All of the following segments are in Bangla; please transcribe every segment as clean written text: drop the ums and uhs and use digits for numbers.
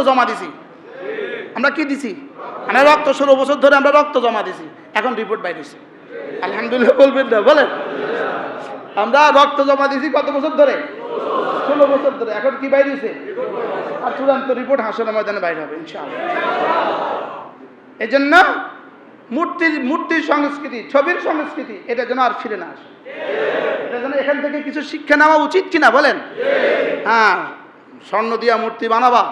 জমা দিছি। আমরা কি দিছি? আমরা রক্ত 16 বছর ধরে আমরা রক্ত জমা দিছি। এখন রিপোর্ট বাইরেছে। আলহামদুলিল্লাহ বলবেন না? বলেন। আমরা রক্ত জমা দিছি কত বছর ধরে? 16 বছর ধরে। এখন কি বাইরেছে? আর চূড়ান্ত রিপোর্ট হাসরের ময়দানে বাইরে হবে ইনশাআল্লাহ। এজন্য মূর্তির সংস্কৃতি, ছবির সংস্কৃতি এটা যেন আর ফিরে না আসে। এটা যেন এখান থেকে কিছু শিক্ষা নেওয়া উচিত কিনা বলেন? হ্যাঁ, স্বর্ণ দিয়া মূর্তি বানাবা,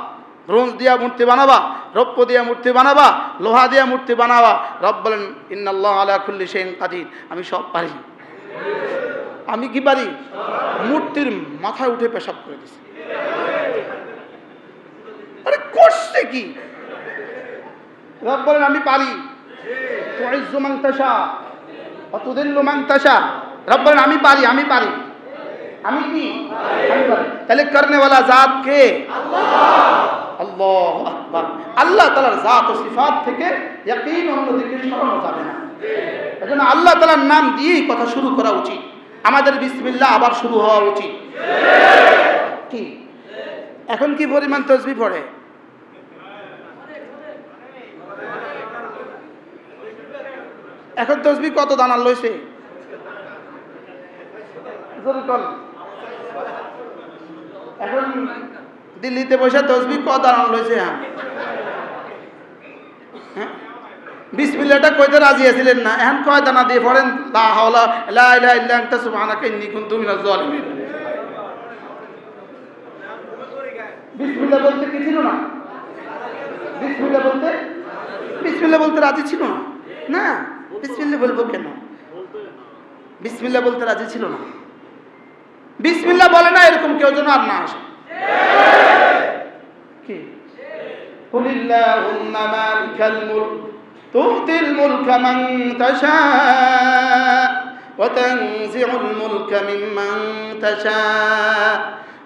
ব্রোঞ্জ দিয়া মূর্তি বানাবা, রৌপ্য দিয়া মূর্তি বানাবা, লোহা দিয়া মূর্তি বানাবা। রব বলেন ইন্নাল্লাহু আলা কুল্লি শাইইন কাদির, আমি সব পারি। আমি কি পারি? মূর্তির মাথায় উঠে পেশাব করে দিছি। আরে করছে কি? রব বলেন আমি পারি। তুইজ্জু মান তাশা ওয়া তুযিল্লু মান তাশা। রব বলেন আমি পারি। আমি কি? আমি পারি। তাহলে করনেওয়ালা জাত কে? আল্লাহু আকবার। আল্লাহ তাআলার জাত ও সিফাত থেকে ইয়াকিন অন্যদিকে সরানো যাবে না। এজন্য আল্লাহ তাআলার নাম দিয়েই কথা শুরু করা উচিত। আমাদের বিসমিল্লাহ আবার শুরু হওয়া উচিত। কি এখন কি পরিমাণ তাসবিহ পড়ে? এখন তাসবিহ কত দানা লইছে? এখন দিল্লিতে বসে তাসবিহ কত দানা লইছে? হ্যাঁ, বিসমিল্লাহটা কইতে রাজি আছিলেন না, এখন কয় দানা দিয়ে পড়েন লা হাওলা লা ইলাহা ইল্লা আনতা সুবহানাকা ইন্নী কুনতু মিনাজ জালিমিন। বিসমিল্লাহ বলতে কি ছিল না? বিসমিল্লাহ বলতে রাজি ছিল না। না, বিসমিল্লাহ বলবো কেন? বিসমিল্লাহ বলতে রাজি ছিল না। বিসমিল্লাহ বলে না এরকম কেউ যেন আর না আসে। কি কুলিল্লাহুম্মা মালিকাল মুলক তু'তিল মুলকা মান তাশা ওয়া তানজি'ুল মুলকা মিম্মান তাশা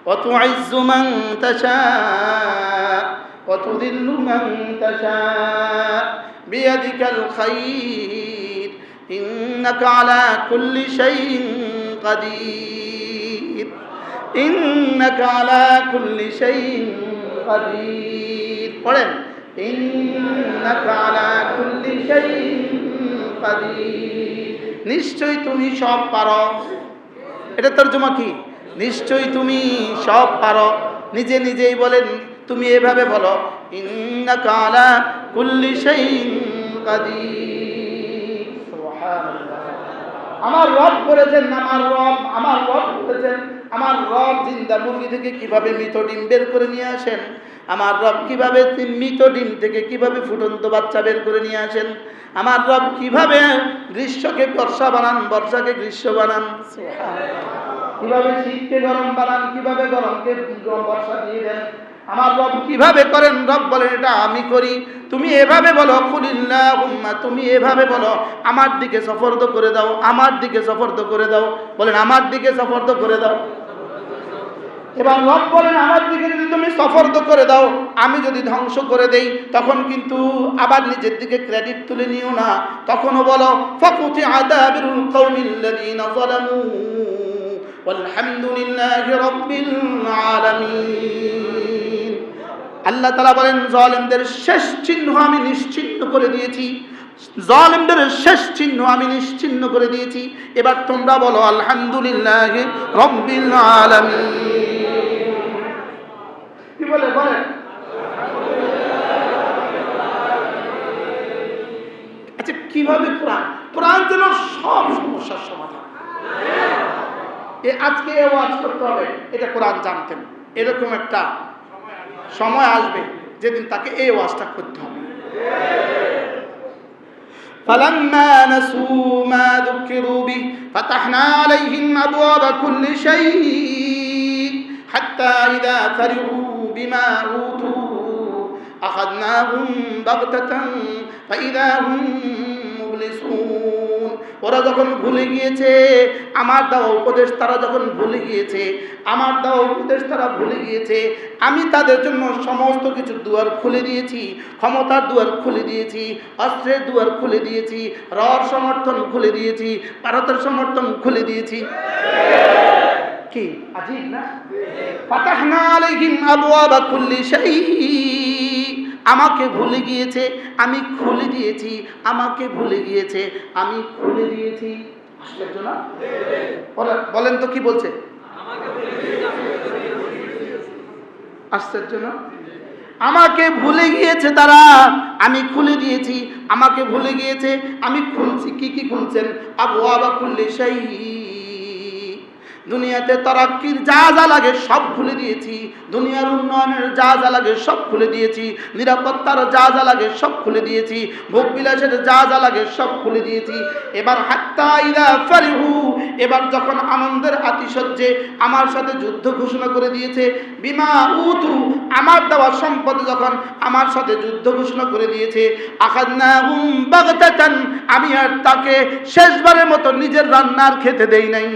ওয়া তু'ইজ্জু মান তাশা ওয়া তুযিল্লু মান তাশা বিয়াদিকাল খায়র ইন্নাকা আলা কুল্লি শাইইন কাদির। ইন্নাকা আলা কুল্লি শাইইন কাদির। পড়েন ইন্নাকা আলা কুল্লি শাইইন কাদির। নিশ্চয়ই তুমি সব পারো। এটা তরজমা কি? নিশ্চয়ই তুমি সব পারো। নিজে নিজেই বলেন, তুমি এভাবে বলো ইন্নাকা আলা কুল্লি শাইইন কাদির। সুবহানাল্লাহ। আমার রব বলেছেন, আমার রব বলেছেন, আমার রব জিন্দা মুরগি থেকে কিভাবে মৃত ডিম বের করে নিয়ে আসেন, আমার রব কিভাবে মৃত ডিম থেকে কিভাবে ফুটন্ত বাচ্চা বের করে নিয়ে আসেন, আমার রব কিভাবে গ্রীষ্মকে বর্ষা বানান, বর্ষাকে গ্রীষ্ম বানান, কিভাবে শীতকে গরম বানান, কিভাবে গরমকে বর্ষা দিয়ে দেন, আমার রব কিভাবে করেন। রব বলেন এটা আমি করি। তুমি এভাবে বলো কুলিল্লাহুম্মা, তুমি এভাবে বলো আমার দিকে সফরদ করে দাও, আমার দিকে সফরদ করে দাও। বলেন আমার দিকে সফরদ করে দাও। এবার রব বলেন আমার দিকে যদি তুমি সফরদ করে দাও, আমি যদি ধ্বংস করে দেই তখন কিন্তু আবার নিজের দিকে ক্রেডিট তুলে নিও না। তখনও বলো ফাকুতি আদাবিরুল কওমিল্লাযীনা যালামু ওয়ালহামদুলিল্লাহি রাব্বিল আলামিন। আল্লাহ তাআলা বলেন জালেমদের শেষ চিহ্ন আমি নিশ্চিহ্ন করে দিয়েছি। জালেমদের শেষ চিহ্ন আমি নিশ্চিহ্ন করে দিয়েছি। এবার তোমরা বলো আলহামদুলিল্লাহি রাব্বিল আলামিন। কি বলে? বলেন। আচ্ছা, কিভাবে কোরআন যেন সব সমস্যার সমাধান। আজকে ওয়াজ করতে হবে, এটা কোরআন জানতেন। এরকম একটা সময় আসবে যেদিন তাকে এই ওয়াজটা করতে হবে। فَلَمَّا نَسُوا مَا ذُكِّرُوا بِهِ فَتَحْنَا عَلَيْهِمْ أَبْوَابَ كُلِّ شَيْءٍ حَتَّى إِذَا فَرِحُوا بِمَا أُوتُوا أَخَذْنَاهُمْ بَغْتَةً فَإِذَا هُمْ مُبْلِسُونَ। ওরা যখন ভুলে গিয়েছে আমার দেওয়া উপদেশ, তারা যখন ভুলে গিয়েছে আমার দেওয়া উপদেশ, তারা ভুলে গিয়েছে, আমি তাদের জন্য সমস্ত কিছু দুয়ার খুলে দিয়েছি। ক্ষমতার দুয়ার খুলে দিয়েছি, অস্ত্রের দুয়ার খুলে দিয়েছি, রর সমর্থন খুলে দিয়েছি, ভারতের সমর্থন খুলে দিয়েছি। কি আজীব না? ফাতাহনা আলাইহিম আবওয়াবা কুল্লি শাইইন আমাকে ভুলে গিয়েছে, আমি খুলে দিয়েছি, আমাকে ভুলে গিয়েছে, আমি খুলে দিয়েছি। আশ্চর্য না? বলেন তো কি বলছে? আশ্চর্য না? আমাকে ভুলে গিয়েছে তারা, আমি খুলে দিয়েছি। আমাকে ভুলে গিয়েছে, আমি খুলছি। কি কি খুলছেন? আবওয়াবা কুল্লি শাই, দুনিয়াতে তারাক্কির যা যা লাগে সব খুলে দিয়েছি, দুনিয়ার উন্নয়নের যা যা লাগে সব খুলে দিয়েছি, নিরাপত্তার যা যা লাগে সব খুলে দিয়েছি, ভোগ বিলাসের যা যা লাগে সব খুলে দিয়েছি। এবার হাত্তা ইদা ফারিহু, এবার যখন আনন্দের আতিশয্যে আমার সাথে যুদ্ধ ঘোষণা করে দিয়েছে, বিমা উতু, আমার দেওয়া সম্পদ যখন আমার সাথে যুদ্ধ ঘোষণা করে দিয়েছে, আখাযনাহুম বাগতাতান, আমি আর তাকে শেষবারের মতো নিজের রান্নার খেতে দেই নাই।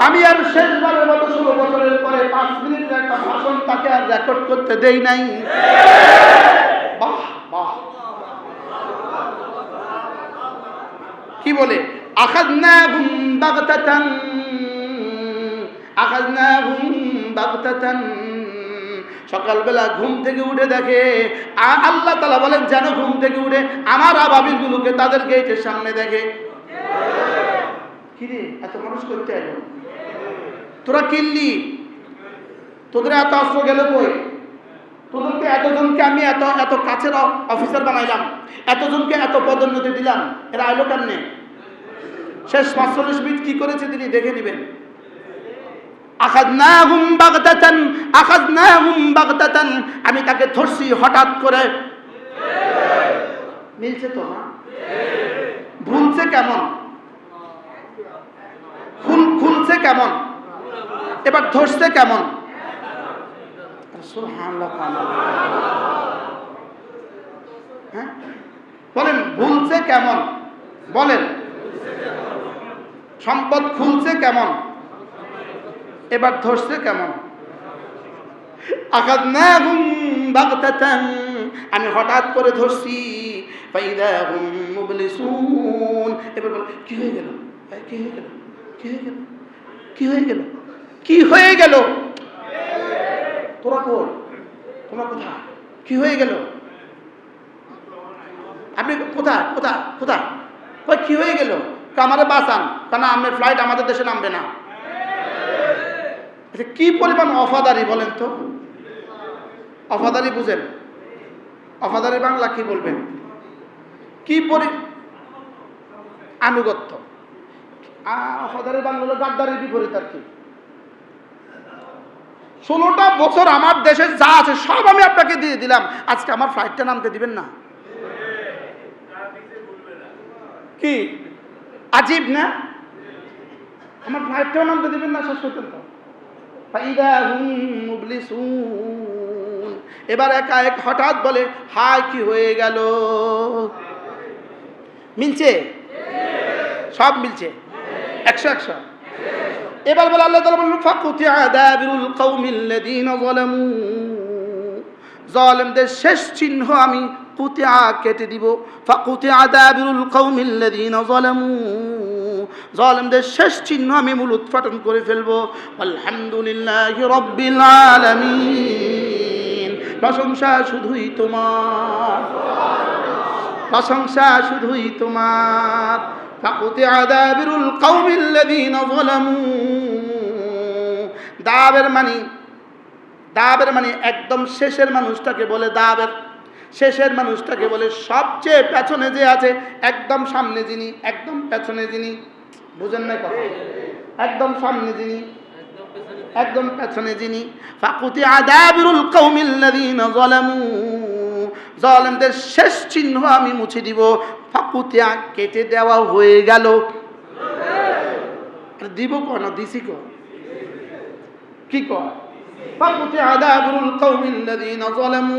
আমি আর শেষবারের মতো 16 বছরের পরে 5 মিনিটের একটা ভাষণ তাকে আর রেকর্ড করতে দেই নাই। বাহ বাহ, কি বলে? আখাযনাহুম বাগতাতান, আখাযনাহুম বাগতাতান। সকালবেলা ঘুম থেকে উঠে দেখে, আল্লাহ তাআলা বলেন যেন ঘুম থেকে উঠে আমার আবাবিল গুলোকে তাদের গেটের সামনে দেখে। কিরে এত মানুষ করতে আইলো, তোরা কিনলি, তোদের এত অস্ত্র গেল কই? তোদেরকে এতজনকে আমি এত এত কাছের অফিসার বানাইলাম, এতজনকে এত পদোন্নতি দিলাম, এরা আইলো কেমনে? শেষ 45 মিনিট কি করেছে তিনি দেখে নেবেন। আখাযনাহুম বাগতাতান, আখাযনাহুম বাগতাতান, আমি তাকে ধরছি হঠাৎ করে। মিলছে তো না? ভুলছে কেমন? খুলছে কেমন? এবার ধরছে কেমন? সুবহানাল্লাহ। হ্যাঁ বলেন, ভুলছে কেমন? বলেন, সম্পদ খুলছে কেমন? এবার ধরছে কেমন? আখাযনাহুম বাগতাতান, আমি হঠাৎ করে ধরছি। ফাইদাহুম মুবলিসুন, এবার বল কি হয়ে গেল? কি হয়ে গেল? কি হয়ে গেল? কি হয়ে গেল? কি হয়ে গেল? তোরা কই? তোমরা কোথায়? কি হয়ে গেল? আপনি কোথায় কোথায় কোথায়? কি হয়ে গেল? আমারে বাঁচান, কারণ আপনার ফ্লাইট আমাদের দেশে নামবে না। কি পরিমাণ অফাদারি বলেন তো? অফাদারি বুঝেন? অফাদারি বাংলা কি বলবেন? কি আনুগত্য। অফাদারি বাংলা হলো গাদ্দারির বিপরীত আর কি। 16টা বছর আমার দেশে যা আছে সব আমি আপনাকে দিয়ে দিলাম, আজকে আমার ফ্লাইটটা নামতে দিবেন না? কি আজীব না? আমার ফ্লাইটটাও নামতে দিবেন না শেষ পর্যন্ত। ফাইদাহুম মুবলিসুন, এবার একা এক হঠাৎ বলে হায় কি হয়ে গেল? মিলছে? সব মিলছে 100-100। এবার বলে আল্লাহ তাআলা বলেন ফাকুতিআ দাবিরুল কওমিল্লাযীনা যালামু, জালেমদের শেষ চিহ্ন আমি কুতিআ কেটে দিব। ফাকুতিআ দাবিরুল কওমিল্লাযীনা যালামু, জালেমদের শেষ চিহ্ন আমি মূল উৎপাটন করে ফেলবো। আলহামদুলিল্লাহি রাব্বিল আলামিন, প্রশংসা শুধুই তোমার, প্রশংসা শুধুই তোমার। ফাকুতিআ দাবিরুল কওমিল্লাযীনা যালামু, দাবের মানে একদম শেষের মানুষটাকে বলে দাবের। শেষের মানুষটাকে বলে সবচেয়ে পেছনে যে আছে, একদম সামনে যিনি, একদম পেছনে যিনি। বুঝেন না কথা? একদম সামনে যিনি, একদম পেছনে যিনি। ফাকুতিআ দাবিরুল কওমিল্লাযীনা যালামু, জালেমদের শেষ চিহ্ন আমি মুছে দিব। ফাকুতিআ কেটে দেওয়া হয়ে গেল। দিব কোন দিছি কো কি কো? ফাকুতিআ দাবিরুল কওমিল্লাযীনা যালামু।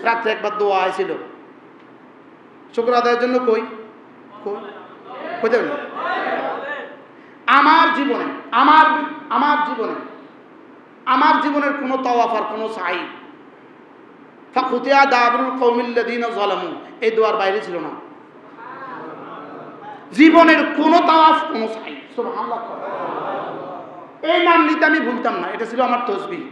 রাতে একবার দোয়া আইছিল শুকর আদায়ের জন্য। কই কই কইতে বলি আমার জীবনে, আমার জীবনের কোনো তাওয়াফ আর কোনো সাই ফাকুতিআ দাবিরুল কওমিল্লাযীনা যালামু এই দোয়ার বাইরে ছিল না। জীবনের কোনো তাওয়াফ কোনো সাই। সুবহানাল্লাহ। এই নাম নিতে আমি ভুলতাম না, এটা ছিল আমার তসবিহ।